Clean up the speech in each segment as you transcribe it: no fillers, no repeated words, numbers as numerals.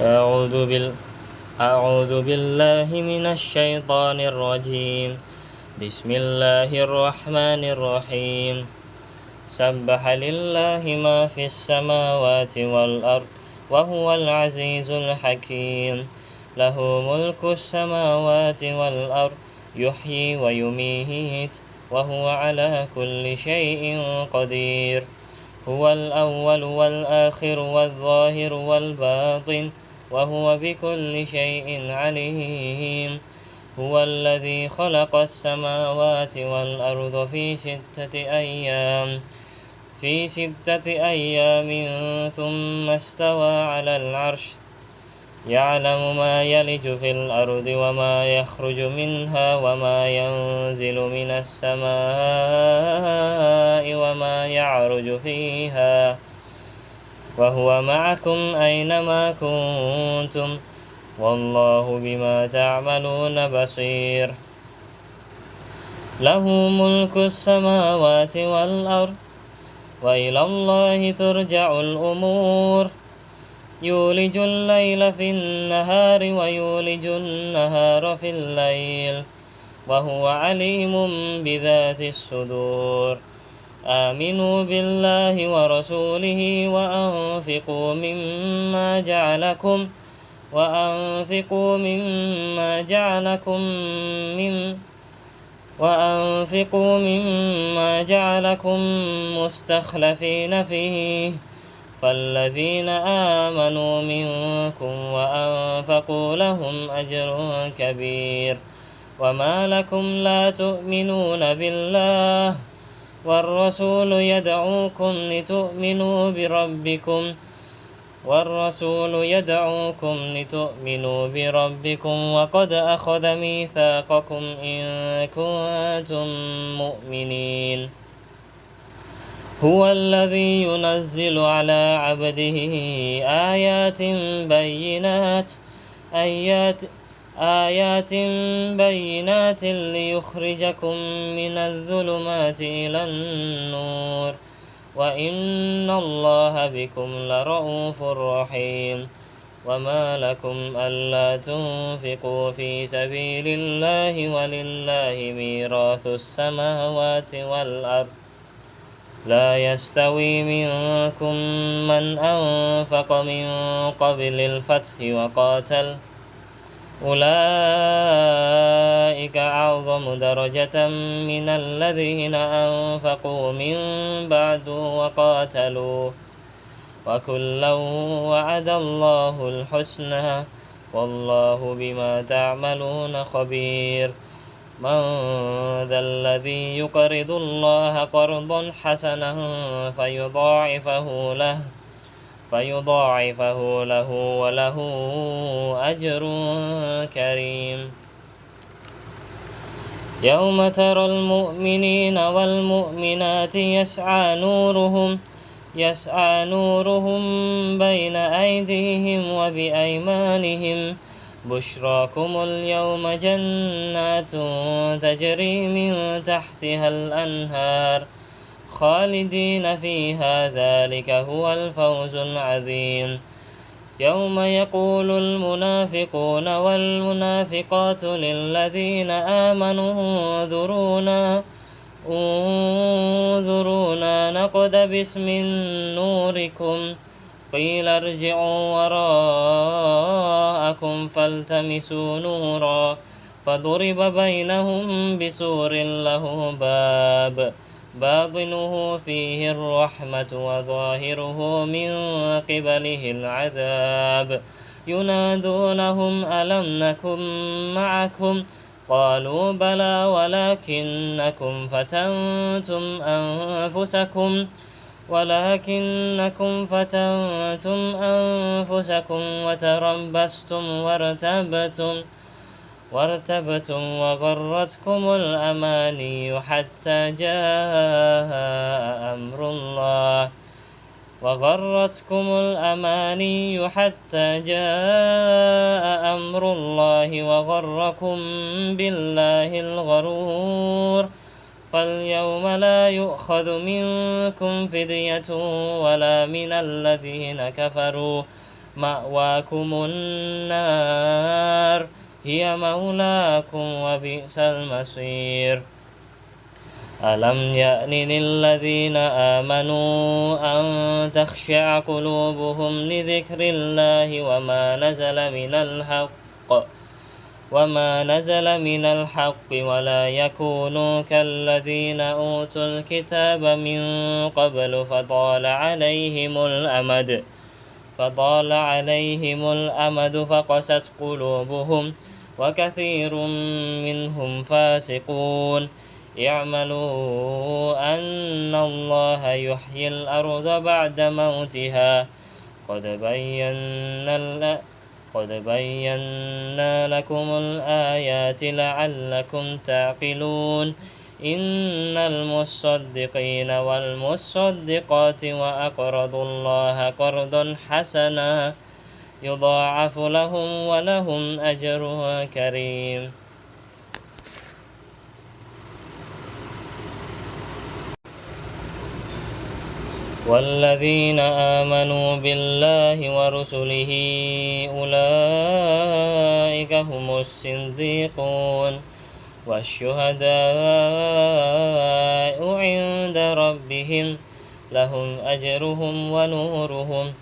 أعوذ بال أعوذ بالله من الشيطان الرجيم. بسم الله الرحمن الرحيم. سبح لله ما في السماوات والأرض وهو العزيز الحكيم. له ملك السماوات والأرض يحيي ويميت وهو على كل شيء قدير. هو الأول والآخر والظاهر والباطن وهو بكل شيء عليم. هو الذي خلق السماوات والأرض في ستة أيام ثم استوى على العرش. يعلم ما يلج في الأرض وما يخرج منها وما ينزل من السماء وما يعرج فيها وهو معكم أينما كنتم والله بما تعملون بصير. له ملك السماوات والأرض وإلى الله ترجع الأمور. يولج الليل في النهار ويولج النهار في الليل وهو عليم بذات الصدور. آمنوا بالله ورسوله وأنفقوا مما جعلكم مستخلفين فيه. فالذين آمنوا منكم وأنفقوا لهم أجر كبير. وما لكم لا تؤمنون بالله والرسول يدعوكم لتؤمنوا بربكم وقد أخذ ميثاقكم إن كنتم مؤمنين. هو الذي ينزل على عبده آيات بينات ليخرجكم من الظلمات إلى النور وإن الله بكم لرءوف رحيم. وما لكم ألا تنفقوا في سبيل الله ولله ميراث السماوات والأرض. لا يستوي منكم من أنفق من قبل الفتح وقاتل أولئك أعظم درجة من الذين أنفقوا من بعد وقاتلوا وكلا وعد الله الحسنى والله بما تعملون خبير. من ذا الذي يقرض الله قرضا حسنا فيضاعفه له وله أجر كريم. يوم ترى المؤمنين والمؤمنات يسعى نورهم بين أيديهم وبأيمانهم. بشراكم اليوم جنات تجري من تحتها الأنهار خالدين فيها ذلك هو الفوز العظيم. يوم يقول المنافقون والمنافقات للذين آمنوا انظرونا نقتبس من نوركم قيل ارجعوا وراءكم فالتمسوا نورا فضرب بينهم بسور له باب باطنه فيه الرحمة وظاهره من قبله العذاب. ينادونهم ألم نكن معكم قالوا بلى ولكنكم فتنتم أنفسكم وتربصتم وارتبتم وغرتكم الأماني حتى جاء أمر الله وغركم بالله الغرور. فاليوم لا يؤخذ منكم فدية ولا من الذين كفروا مأواكم النار هي مولاكم وبئس المصير ألم يأن للذين آمنوا أن تخشع قلوبهم لذكر الله وما نزل من الحق ولا يكونوا كالذين أوتوا الكتاب من قبل فطال عليهم الأمد فقست قلوبهم وكثير منهم فاسقون اعملوا أن الله يحيي الأرض بعد موتها قد بينا لكم الآيات لعلكم تعقلون إن المصدقين والمصدقات وأقرضوا الله قرضا حسنا يضاعف لهم ولهم أجر كريم والذين آمنوا بالله ورسله أولئك هم الصديقون والشهداء عند ربهم لهم أجرهم ونورهم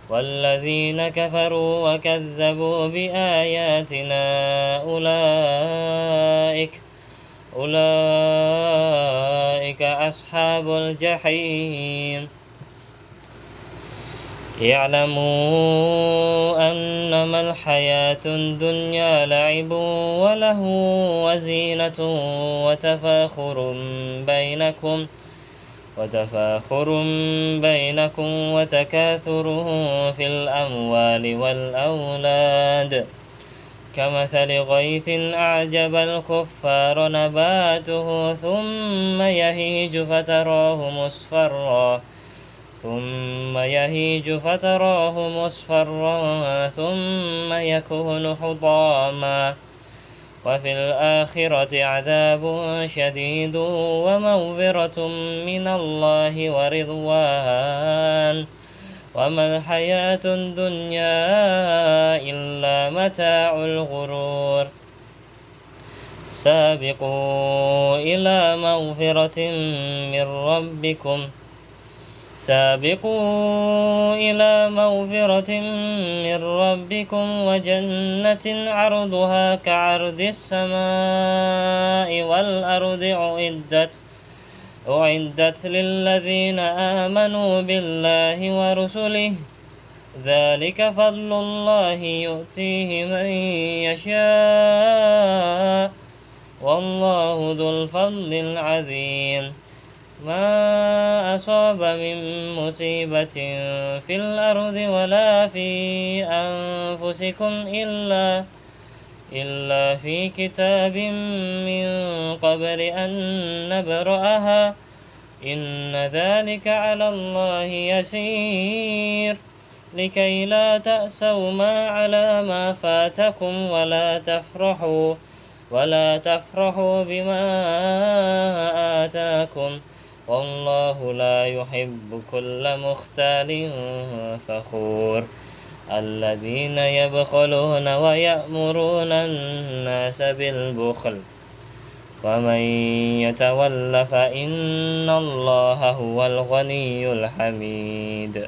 والذين كفروا وكذبوا بآياتنا أولئك أصحاب الجحيم اعلموا أنما الحياة الدنيا لعب وله وزينة وتفاخر بينكم وتكاثر في الأموال والأولاد كمثل غيث أعجب الكفار نباته ثم يهيج فتراه مصفرا ثم يكون حطاما وفي الآخرة عذاب شديد ومغفرة من الله ورضوان وما الحياة الدنيا إلا متاع الغرور سابقوا إلى مغفرة من ربكم وجنة عرضها كعرض السماء والأرض أعدت للذين آمنوا بالله ورسله ذلك فضل الله يؤتيه من يشاء والله ذو الفضل العظيم ما أصاب من مصيبة في الأرض ولا في أنفسكم إلا في كتاب من قبل أن نبرأها إن ذلك على الله يسير لكي لا تأسوا على ما فاتكم ولا تفرحوا بما آتاكم والله لا يحب كل مختال فخور الذين يبخلون ويأمرون الناس بالبخل ومن يتول فإن الله هو الغني الحميد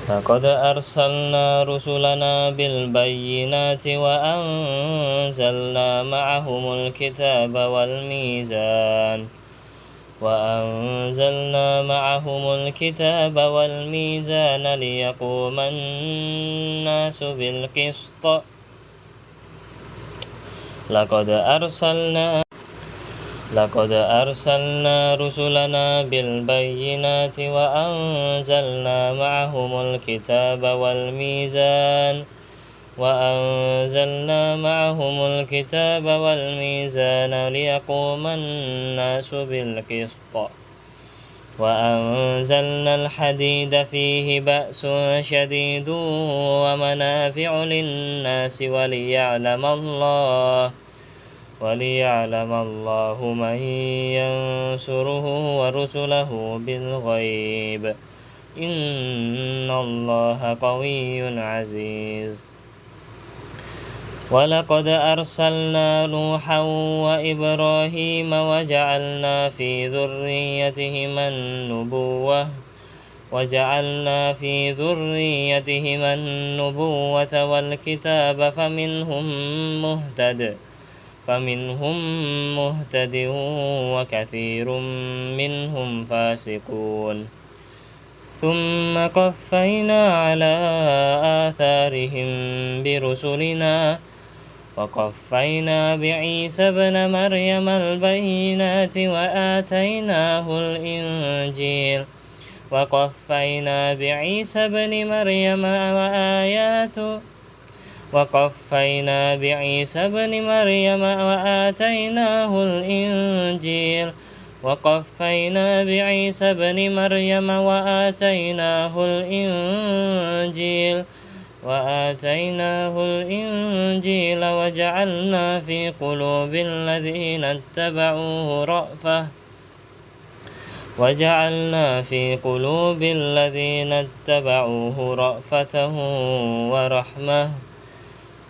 لقد أرسلنا رسلنا بالبينات وأنزلنا معهم الكتاب والميزان ليقوم الناس بالقسط لقد أرسلنا رسلنا بالبينات وأنزلنا معهم الكتاب والميزان ليقوم الناس بالقسط وأنزلنا الحديد فيه بأس شديد ومنافع للناس وليعلم الله من ينصره ورسله بالغيب إن الله قوي عزيز ولقد أرسلنا نوحا وإبراهيم وجعلنا في ذريتهما النبوة والكتاب فمنهم مهتد وكثير منهم فاسقون ثم قفينا على آثارهم برسلنا وقفينا بعيسى ابن مريم البينات وآتيناه الإنجيل وجعلنا في قلوب الذين اتبعوه رأفة ورحمة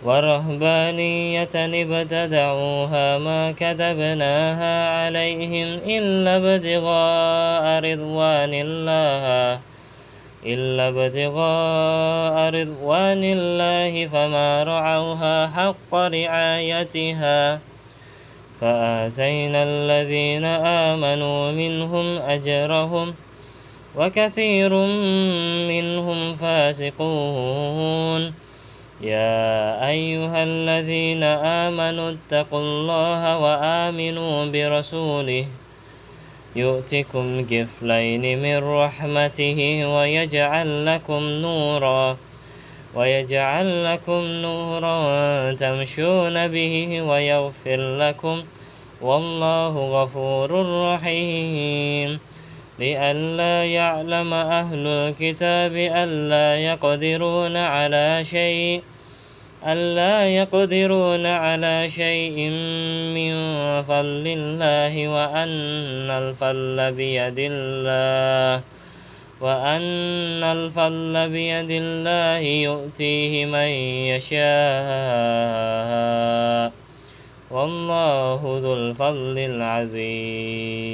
ورهبانية ابتدعوها ما كتبناها عليهم إلا ابتغاء رضوان الله فما رعوها حق رعايتها فآتينا الذين آمنوا منهم أجرهم وكثير منهم فاسقون يا أيها الذين آمنوا اتقوا الله وآمنوا برسوله يؤتكم كفلين من رحمته ويجعل لكم نورا تمشون به ويغفر لكم والله غفور رحيم لئلا يعلم أهل الكتاب ألا يقدرون على شيء من فضل الله وأن الفضل بيد الله يؤتيه من يشاء والله ذو الفضل العظيم